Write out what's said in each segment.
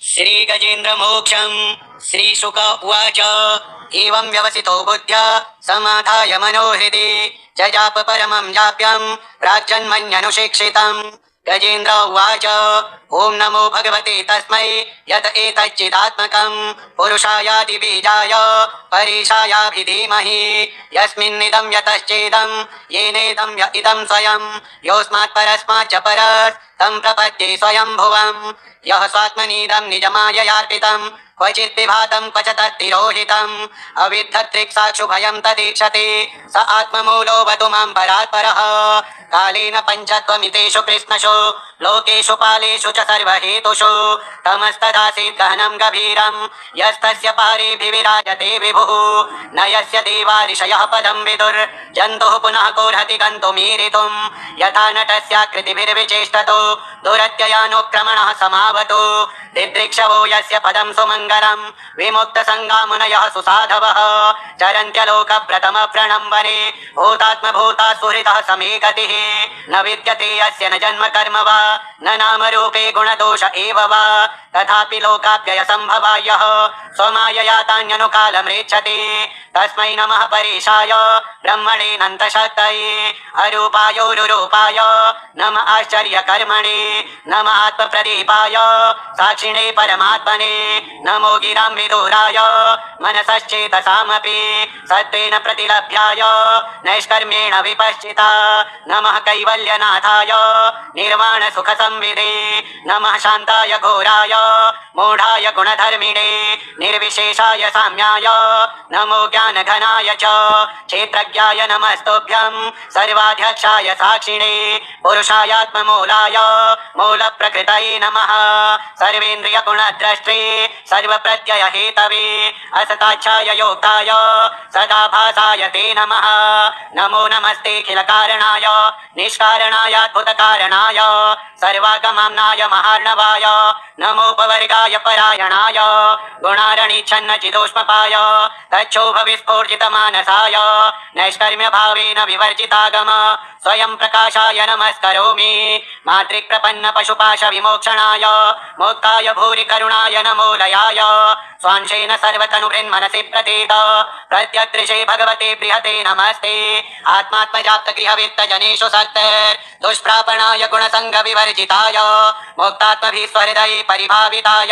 श्रीगजेन्द्रमोक्षम् श्रीशुक उवाच एवं व्यवसितो बुद्ध्या समाधाय मनोहृदि जजाप परमं जाप्यं प्राक्जन्मन्यनुशिक्षितम्। गजेन्द्र उवाच ॐ नमो भगवते तस्मै यत एतच्चिदात्मकं पुरुषायादि बीजाय परेशायाभिधीमहि यस्मिन्निदं यतश्चेदं येनेदं य इदं स्वयं योऽस्मात् परस्माच्च परस् तं प्रपद्ये स्वयं भुवम्। यः स्वात्मनीदं निजमाययार्पितं क्वचित् विभातं क्वच तत्तिरोहितम् अविद्धत्रिक्साक्षुभयं तदीक्षते स आत्ममूलोऽवतु मां परात्परः। कालेन पञ्चत्वमितेषु कृष्णषु लोकेषु पालेषु च सर्वहेतुषु तमस्तदासीत् गहनं गभीरं यस्तस्य पारेऽभिविराजते विभुः। न यस्य देवा ऋषयः पदं विदुर्जन्तुः पुनः कोर्हति गन्तुमीरितुं यथा नटस्याकृतिभिर्विचेष्टतो दुरत्ययानुक्रमणः समावतु। दिदृक्षवो यस्य पदं सुमङ्गलं विमुक्तसङ्गामुनयः सुसाधवः चरन्त्यलोकप्रथमप्रणम्बरे भूतात्मभूता सुहृदः समे गतिः। न विद्यते यस्य न जन्म कर्म वा न नामरूपे गुणदोष एव वा तथापि लोकाप्ययसम्भवायः स्वमायया तान्यनुकालमृच्छति। तस्मै नमः परेशाय ब्रह्मणेऽनन्तशक्तये अरूपायोरुरूपाय नम आश्चर्यकर्मणे नम आत्मप्रदीपाय साक्षिणे परमात्मने नमो गिरां विदुराय मनसश्चेतसामपि सत्त्वेन प्रतिलभ्याय नैष्कर्म्येण विपश्चिता नमः कैवल्यनाथाय निर्वाणसुखसंविदे नमः शान्ताय घोराय मूढाय गुणधर्मिणे निर्विशेषाय साम्याय नमो ज्ञानघनाय च क्षेत्रज्ञाय नमस्तुभ्यं सर्वाध्यक्षाय साक्षिणे पुरुषायात्ममूलाय मूलप्रकृतये नमः सर्वेन्द्रियगुणद्रष्टे सर्वप्रत्ययहेतवे असताच्छाय योक्ताय सदाभासाय ते नमः। नमो नमस्तेऽखिलकारणाय निष्कारणायाद्भुतकारणाय सर्वागमाम्नाय महार्णवाय नमोपवर्गाय परायणाय गुणारणीच्छन्नचिदोष्मपाय तच्छोभविस्फूर्जितमानसाय नैष्कर्म्यभावेन विवर्जितागम स्वयं प्रकाशाय नमस्करोमि। मातृप्रपन्न पशुपाश विमोक्षणाय मोक्ताय भूरि करुणाय नमोलयाय स्वांशेन सर्वतनुभृन्मनसि प्रतीत प्रत्यदृशे भगवते बृहते नमस्ते। आत्मात्मजाप्तगृहवित्तजनेषु सक्तिर्दुष्प्रापणाय गुणसङ्गविवर्जिताय मोक्तात्मभिस्वहृदये परिभाविताय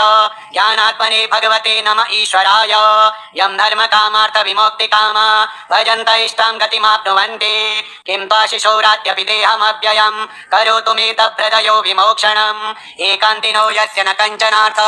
ज्ञानात्मने भगवते नम ईश्वराय यं धर्मकामार्थविमुक्तिकाम भजन्त इष्टां गतिमाप्नुवन्ति किं त्वाशिशोराद्यपि देहमव्ययं करोतु मे तभ्रदयो विमोक्षणम्। एकान्तिनो यस्य न कञ्चनार्थ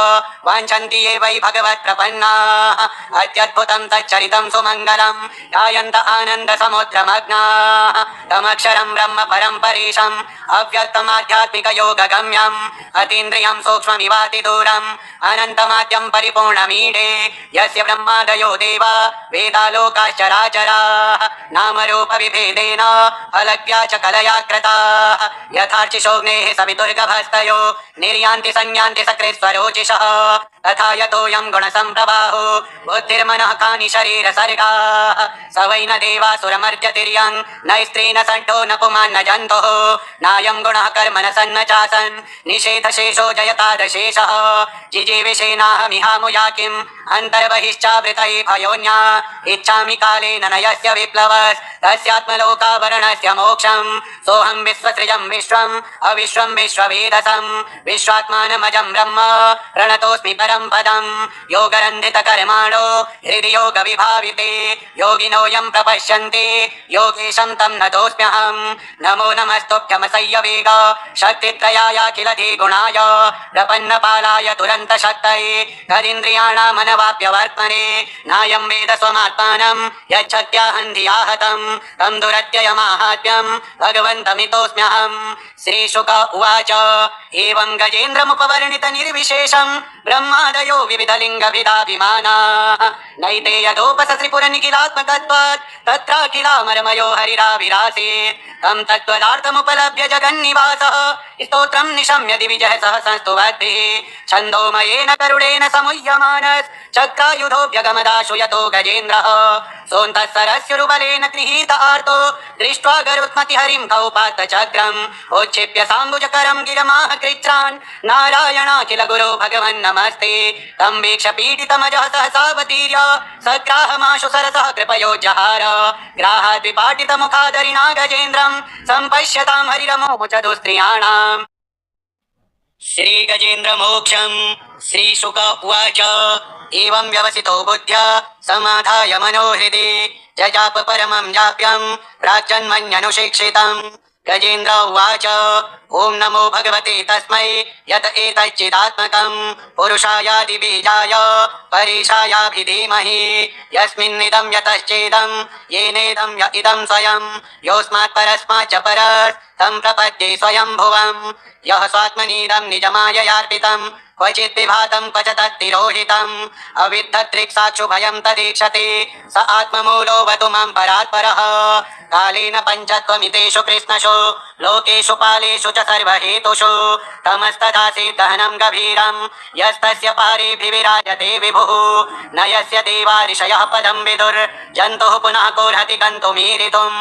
वाञ्छन्ति ये वै भगवत्प्रपन्नाः अत्यद्भुतं तच्चरितं सुमङ्गलं गायन्त आनन्दसमुद्रमग्नाः तमक्षरं ब्रह्म परं परेशम् अव्यक्तमाध्यात्मिकयोगगम्यम् अतीन्द्रियं सूक्ष्ममिवातिदूरम् अनन्तमाद्यं परिपूर्णमीडे यस्य ब्रह्मादयो देवा वेदालोकाश्चराचराः नामरूपविभेदेन फलज्ञा च कलया कृताः यथार्चिषोऽग्नेः सवितुर्गभस्तयो निर्यान्ति संयान्ति सकृत्स्वरोचिषः तथा यतोऽयं गुणसम्प्रवाहो बुद्धिर्मनः कानि शरीरसर्गाः स वै न देवासुरमर्त्यतिर्यं न स्त्री न षड्ढो न पुमान् न जन्तुः नायं गुणः कर्म न सन्न चासन् निषेधशेषो जयतादशेषः जिजीविषेणाहमिहामुया किम् अन्तर्बहिश्चावृतये भयोन्या इच्छामि कालेन न यस्य विप्लवस् तस्यात्मलोकावरणस्य मोक्षम् सोऽहं विश्वसृजं विश्वम् अविश्वं विश्ववेदसं विश्वात्मानमजं ब्रह्म प्रणतोऽस्मि परं पदम् योगरन्धितकर्माणो हृदि योगविभाविते योगिनो यं प्रपश्यन्ति योगेशं तं नतोऽस्म्यहम्। नमो नमस्तुभ्यमसह्य वेग शक्तित्रयायाखिलधिगुणाय प्रपन्नपालाय दुरन्तशक्तये तदिन्द्रियाणामनवाप्यवर्त्मने नायं वेद स्वमात्मानं यच्छत्याहं धियाहतं तं दुरत्ययमाहात्म्यं भगवन्तमितोऽस्म्यहम्। श्रीशुक उवाच एवं गजेन्द्रमुपवर्णित निर्विशेषं ब्रह्मादयो विविधलिङ्गभिदाभिमानाः नैते यदोपसत्रिपुरनिखिलात्मकत्वात् तत्राखिलामरमयो हरिराविरासीत् तं तत्त्वदार्थमुपलभ्य जगन्निवासः स्तोत्रं निशम्य दिविजः सह संस्तुवद्भिः छन्दोमयेन करुणेन समुह्यमानस् चक्रायुधोऽभ्यगमदाशु यतो गजेन्द्रः सोऽन्तः सरस्युरुबलेन गृहीत आर्तो दृष्ट्वा गरुत्मति हरिं कौपात चक्रम् उच्छिप्य साम्बुजकरं गिरमाह कृच्छ्रान् नारायणाखिल गुरो भगवन् नमस्ते तं वीक्ष पीडितमजः सहसावतीर्य सग्राहमाशु सरसः कृपयोज्जहार ग्राहाद्विपाटितमुखादरिणा गजेन्द्रं सम्पश्यतां हरिरमोमुचदुस्त्रियाणाम् श्रीगजेन्द्रमोक्षं श्रीशुक उवाच एवं व्यवसितो बुद्ध्या समाधाय मनोहृदि जजाप परमं जाप्यं प्राक्जन्मन्यनुशिक्षितं गजेन्द्र उवाच ॐ नमो भगवते तस्मै यत एतच्चिदात्मकं पुरुषायादिबीजाय परेशायाभिधीमहि यस्मिन्निदं यतश्चेदं येनेदं य इदं स्वयं योऽस्मात् परस्माच्च परस् तं प्रपद्ये स्वयं भुवं यः स्वात्मनीदं निजमाययार्पितं क्वचित् विभातं क्वच तत्तिरोहितम् अविद्धत्रिक्साक्षुभयं तदीक्षते स आत्ममूलोऽवतु मां परात्परः कालेन पञ्चत्वमितेषु कृष्णषु लोकेषु पालेषु च सर्वहेतुषु तमस्तदासीत् गहनं गभीरं यस्तस्य पारेभिविराजते विभुः न यस्य देवा ऋषयः पदं विदुर्जन्तुः पुनः कोर्हति गन्तुमीरितुं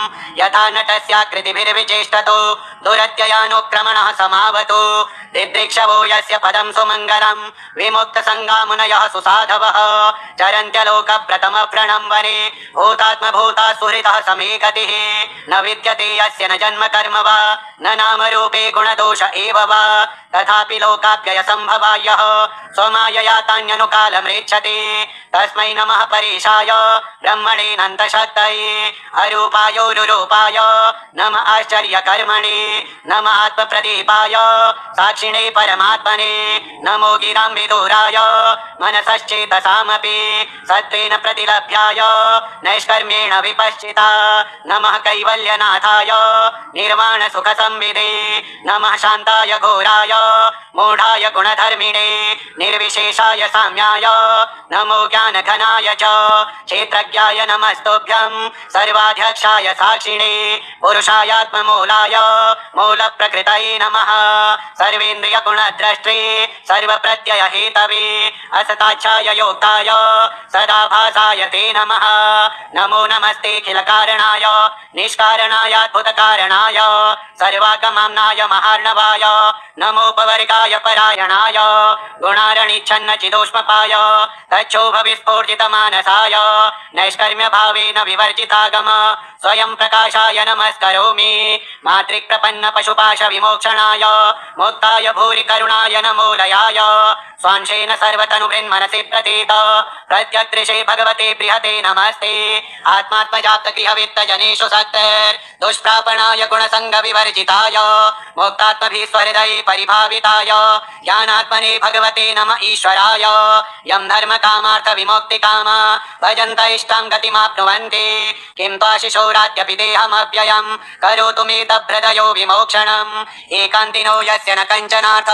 यथा नटस्याकृतिभिर्विचेष्टतो दुरत्ययानुक्रमणः समावतु दिदृक्षवो यस्य पदं सुमङ्गलं विमुक्तसङ्गामुनयः सुसाधवः चरन्त्यलोकप्रथमव्रणं वने भूतात्मभूता सुहृदः समे गतिः न विद्यते यस्य न जन्म कर्म वा न नामरूपे गुणदोष एव वा तथापि लोकाप्ययसम्भवायः स्वमायया तान्यनुकालमृच्छति तस्मै नमः परेशाय ब्रह्मणेऽनन्तशक्तये अरूपायोरुरूपाय नम आश्चर्यकर्मणे नम आत्मप्रदीपाय साक्षिणे परमात्मने नमो गिरां विदुराय मनसश्चेतसामपि सत्त्वेन प्रतिलभ्याय नैष्कर्म्येण विपश्चिता नमः कैवल्यनाथाय निर्वाणसुखसंविदे नमः शान्ताय घोराय मूढाय गुणधर्मिणे निर्विशेषाय साम्याय नमो ज्ञानघनाय च क्षेत्रज्ञाय नमस्तुभ्यं सर्वाध्यक्षाय साक्षिणे पुरुषायात्ममूलाय मूलप्रकृतये नमः सर्वेन्द्रियगुणद्रष्टे सर्वप्रत्ययहेतवे असताच्छाय योक्ताय सदाभासाय ते नमः नमो नमस्तेऽखिलकारणाय निष्कारणायाद्भुतकारणाय सर्वागमाम्नाय महार्णवाय नमोपवर्गाय परायणाय गुणारणिच्छन्नचिदोष्मपाय तच्छोभविस्फूर्जितमानसाय नैष्कर्म्यभावेन विवर्जितागम स्वयं प्रकाशाय नमस्करोमि मातृप्रपन्नपशुपाशविमोक्षणाय मुक्ताय भूरि करुणाय नमोलयाय स्वांशेन सर्वतनुभृन्मनसि प्रतीत प्रत्यग्दृशे भगवते बृहते नमस्ते आत्मात्मजातगृहवित्तजनेषु सक्तैर्दुष्प्रापणाय गुणसङ्गविवर्जिताय मुक्तात्मभिस्वहृदये परिभाविताय ज्ञानात्मने भगवते नम ईश्वराय यं धर्मकामार्थविमुक्तिकाम भजन्त इष्टां गतिमाप्नुवन्ति किं त्वाशिशोराद्यपि देहमव्ययं करोतु मे तभ्रदयो विमोक्षणम् एकान्तिनो यस्य न कञ्चनार्थ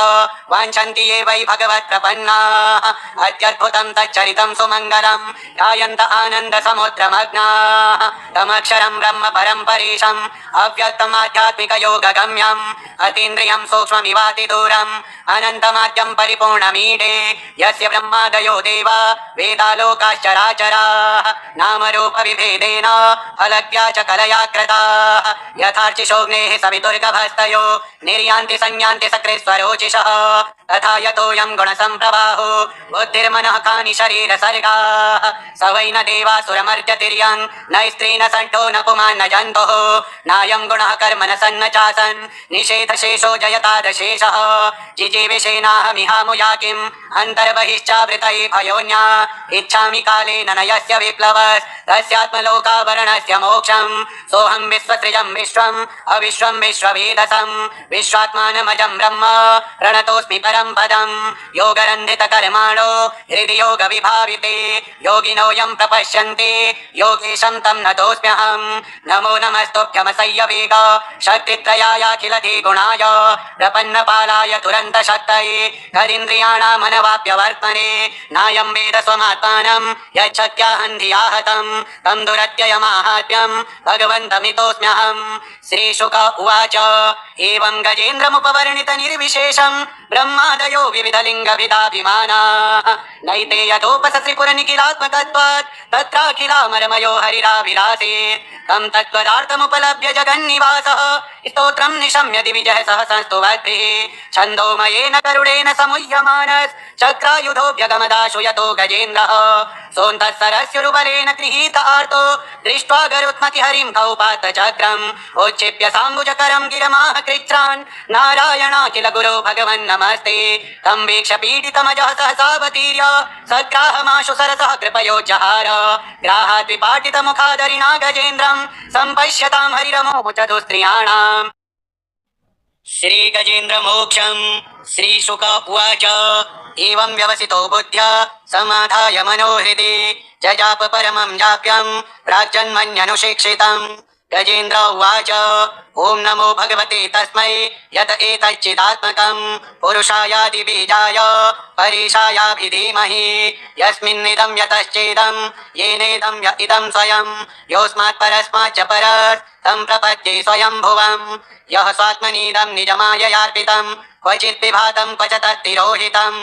वाञ्छन्ति ये वै भगवत्प्रपन्नाः अत्यद्भुतं तच्चरितं सुमङ्गलं ध्यायन्त आनन्दसमुद्रमग्नाः तमक्षरं ब्रह्म परं परेशम् अव्यक्तमाध्यात्मिकयोगगम्यम् अतीन्द्रियं सूक्ष्ममिवातिदूरम् अनन्तमाद्यं परिपूर्णमीडे यस्य ब्रह्मादयो देवा वेदालोकाश्चराचराः नामरूपविभेदेन फलज्ञा च कलया कृताः यथार्चिषोऽग्नेः सवितुर्गभस्तयो निर्यान्ति संयान्ति सकृत्स्वरोचिषः तथा यतोऽयं गुणसम्प्रवाहो बुद्धिर्मनः कानि शरीरसर्गाः स वै न देवासुरमर्त्यतिर्यं न स्त्री न सण्ठो न पुमान् न जन्तुः नायं गुणः कर्म न सन्न चासन् निषेधशेषो जयतादशेषः जिजीविषेणाहमिहामुया किम् अन्तर्बहिश्चावृतये भयोन्या इच्छामि कालेन न यस्य विप्लवस् तस्यात्मलोकावरणस्य मोक्षम् सोऽहं विश्वसृजं विश्वम् अविश्वं विश्ववेदसं विश्वात्मानमजं ब्रह्म प्रणतोऽस्मि परं पदम् योगरन्धितकर्माणो हृदि योगविभाविते योगिनो यं प्रपश्यन्ति योगेशं तं नतोऽस्म्यहं नमो नमस्तुभ्यमसह्य वेग शक्तित्रयायाखिलधिगुणाय प्रपन्नपालाय तुरन्तशक्तये करीन्द्रियाणामनवाप्यवर्त्मने नायं वेद स्वमात्मानं यच्छक्त्याहं धियाहतं तं दुरत्ययमाहात्म्यं भगवन्तमितोऽस्म्यहं श्रीशुक उवाच एवं गजेन्द्रमुपवर्णितनिर्विशेषं ब्रह्मादयो विविधलिङ्गभिदाभिमानाः नैते यथोपसत्रिपुरनिखिलात्मकत्वात् तत्राखिलामरमयो हरिराविरासीत् तं तत्त्वदार्थमुपलभ्य जगन्निवासः स्तोत्रं निशम्य दिविजः सह संस्तुवद्भिः छन्दोमयेन करुणेन समुह्यमानस् चक्रायुधोऽभ्यगमदाशु यतो गजेन्द्रः सोऽन्तः सरस्युरुबलेन गृहीत आर्तो दृष्ट्वा गरुत्मति हरिं कौपात चक्रम् उच्छिप्य साम्बुजकरं गिरमाह कृच्छ्रान् नारायणाखिल गुरो भगवन् नमस्ते तं वीक्ष्य पीडितमजः सहसावतीर्य सग्राहमाशु सरसः कृपयोज्जहार ग्राहात् विपाटितमुखादरिणा गजेन्द्रं सम्पश्यतां हरिरमोमुचतु स्त्रियाणाम् श्रीगजेन्द्रमोक्षम् श्रीशुक उवाच एवं व्यवसितो बुद्ध्या समाधाय मनोहृदि जजाप परमं जाप्यं प्राग्जन्मन्यनुशिक्षितम् गजेन्द्र उवाच ॐ नमो भगवते तस्मै यत एतच्चिदात्मकं पुरुषायादिबीजाय परेशायाभिधीमहि यस्मिन्निदं यतश्चेदं येनेदं य इदं स्वयं योऽस्मात् परस्माच्च परस् तं प्रपद्ये स्वयंभुवम् यः स्वात्मनीदं निजमाययार्पितं क्वचित् विभातं क्व च तत्तिरोहितम्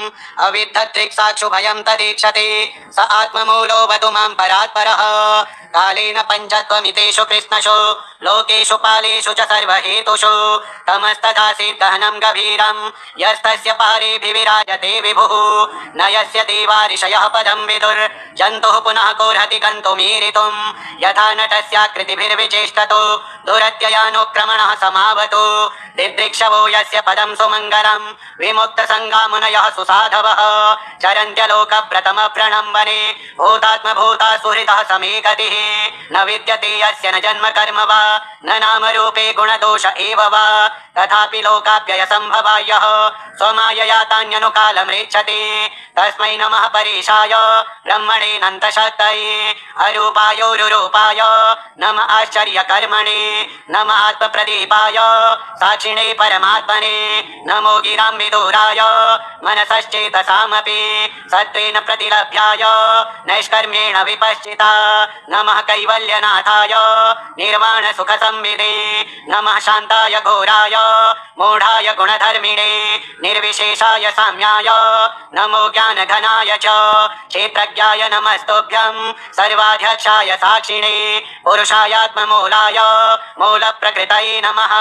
अविद्धदृक्साक्षुभयं तदीक्षते स आत्ममूलोऽवतु मां परात्परः कालेन पञ्चत्वमितेषु कृष्णषु लोकेषु पालेषु च सर्वहेतुषु तमस्तथासीत् गहनं गभीरं यस्तस्य पारेऽभिविराजते विभुः न यस्य देवा ऋषयः पदं विदुर्जन्तुः पुनः कोर्हति गन्तुमीरितुं यथा नटस्याकृतिभिर्विचेष्टतो दुरत्ययानुक्रमणः समावतु दिदृक्षवो यस्य पदं सुमङ्गलं विमुक्तसङ्गामुनयः सुसाधवः चरन्त्यलोकव्रतमप्रणम्बने भूतात्मभूता सुहृदः समे गतिः न विद्यते यस्य न जन्म कर्म वा न नामरूपे गुणदोष एव वा तथापि लोकाप्ययसम्भवायः स्वमायया तान्यनुकालमृच्छति तस्मै नमः परेशाय ब्रह्मणेऽनन्तशक्तये अरूपायोरुरूपाय नम आश्चर्यकर्मणे नम आत्मप्रदीपाय साक्षिणे परमात्मने नमो गिरां विदुराय मनसश्चेतसामपि सत्त्वेन प्रतिलभ्याय नैष्कर्म्येण विपश्चिता नमः कैवल्यनाथाय निर्वाणसुखसंविदे नमः शान्ताय घोराय मूढाय गुणधर्मिणे निर्विशेषाय साम्याय नमो ज्ञानघनाय च क्षेत्रज्ञाय नमस्तुभ्यं सर्वाध्यक्षाय साक्षिणे पुरुषायात्ममूलाय मूलप्रकृतये नमः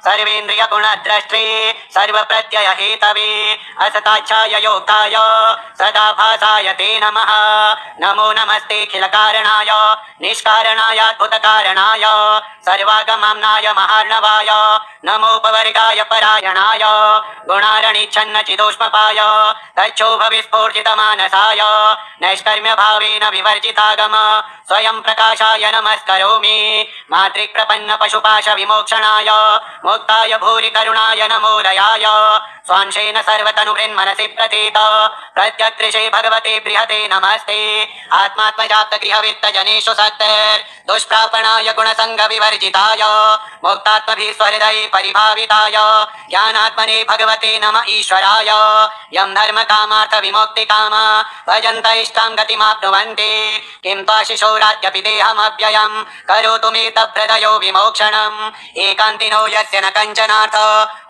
सर्वेन्द्रियगुणद्रष्टे सर्वप्रत्ययहेतवे असताच्छाय योक्ताय सदाभासाय ते नमः नमो नमस्तेऽखिलकारणाय निष्कारणायाद्भुतकारणाय सर्वागमाम्नाय महार्णवाय नमोपवर्गाय परायणाय गुणारणिच्छन्नचिदोष्मपाय तच्छोभविस्फूर्जितमानसाय नैष्कर्म्यभावेन विवर्जितागम स्वयं प्रकाशाय नमस्करोमि मातृप्रपन्नपशुपाशविमोक्षणाय मुक्ताय भूरि करुणाय नमोदयाय स्वांशेन सर्वतनुभृन्मनसि प्रतीत प्रत्यकृशे भगवते बृहते नमस्ते आत्मात्मजातगृहवित्तजनेषु सक्तिर्दुष्प्रापणाय गुणसङ्गविवर्जिताय मुक्तात्मभिस्वहृदये परिभाविताय ज्ञानात्मने भगवते नम ईश्वराय यं धर्मकामार्थविमुक्तिकाम भजन्त इष्टां गतिमाप्नुवन्ति किं त्वाशिशोराद्यपि देहमव्ययं करोतु मे तप्रदयो विमोक्षणम् एकान्तिनो यस्य न कञ्चनार्थ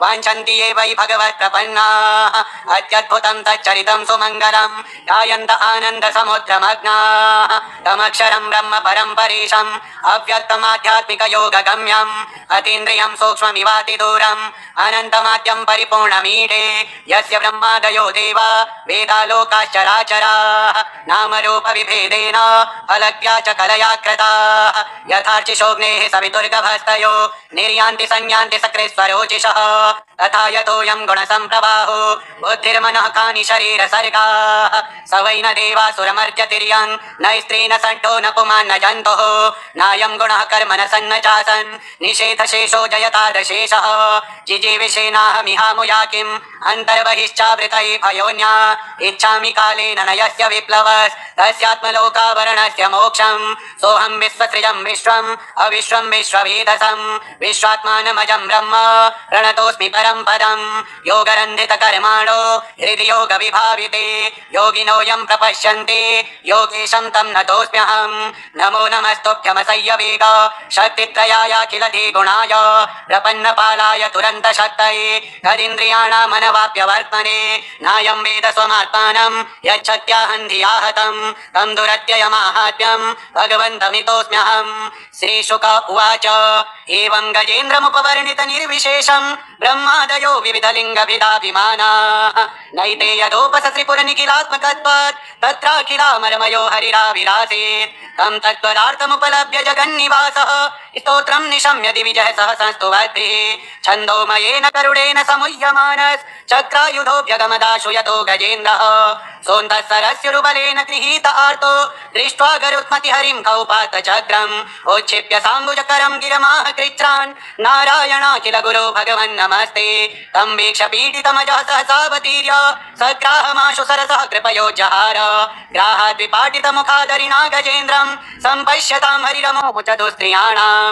वाञ्छन्ति ये वै भगवत्प्रपन्नाः अत्यद्भुतं तच्चरितं सुमङ्गलं गायन्त आनन्दसमुद्रमग्नाः तमक्षरं ब्रह्म परं परेशम् अव्यक्तमाध्यात्मिकयोगगम्यम् अतीन्द्रियं सूक्ष्ममिवातिदूरम् अनन्तमाद्यं परिपूर्णमीडे यस्य ब्रह्मादयो देवा वेदालोकाश्चराचराः नामरूपविभेदेन फलज्ञा च कलया कृताः यथार्चिषोऽग्नेः सवितुर्गभस्तयो निर्यान्ति संयान्ति सकृत्स्वरोचिषः तथा यतोऽयं गुणसम्प्रवाहो बुद्धिर्मनः कानि शरीरसर्गाः स वै न देवासुरमर्त्यतिर्यं न स्त्रीन सड्डो न पुमान्न जन्तुः नायं गुणः कर्म न सन्न चासन् निषेधशेषो जयतादशेषः जिजीविषेणाहमिहामुया किम् अन्तर्बहिश्चावृतये भयोन्या इच्छामि कालेन न यस्य विप्लवस् तस्यात्मलोकावरणस्य मोक्षम् सोऽहं विश्वसृजं विश्वम् अविश्वं विश्ववेदसं विश्वात्मानमजं ब्रह्म प्रणतोऽस्मि परं पदम् योगरन्धितकर्माणो हृदि योगविभाविते योगिनोऽयं प्रपश्यन्ति योगेशं तं नतोऽस्म्यहम् नमो नमस्तुभ्यमसह्य वेग शक्तित्रयायाखिलधिगुणाय प्रपन्न पालाय तुरन्तशक्तये तदिन्द्रियाणामनवाप्यवर्त्मने नायं वेद स्वमात्मानं यच्छत्याहं धियाहतं तं दुरत्ययमाहात्म्यं भगवन्तमितोऽस्म्यहम्। श्रीशुक उवाच एवं गजेन्द्रमुपवर्णित निर्विशेषं ब्रह्मादयो विविधलिङ्गभिदाभिमानाः नैते यदोपसत्रिपुरनिखिलात्मकत्वात् तत्राखिलामरमयो हरिराविरासीत् तं तत्त्वदार्थमुपलभ्य जगन्निवासः स्तोत्रं निशम्य दिविजः सह संस्तुवद्भिः छन्दोमयेन करुणेन समुह्यमानस् चक्रायुधोऽभ्यगमदाशु यतो गजेन्द्रः सोऽन्तः सरस्युरुबलेन गृहीत आर्तो दृष्ट्वा गरुत्मतिहरिं कौपात चक्रम् उच्छिप्य साम्बुजकरं गिरमाह कृच्छ्रान् नारायणाखिल गुरो भगवन् नमस्ते तं वीक्ष पीडितमजः सहसावतीर्य सग्राहमाशु सरसः कृपयोज्जहार ग्राहाद्विपाटितमुखादरिणा गजेन्द्रं सम्पश्यतां हरिरमोमुचतु स्त्रियाणाम्।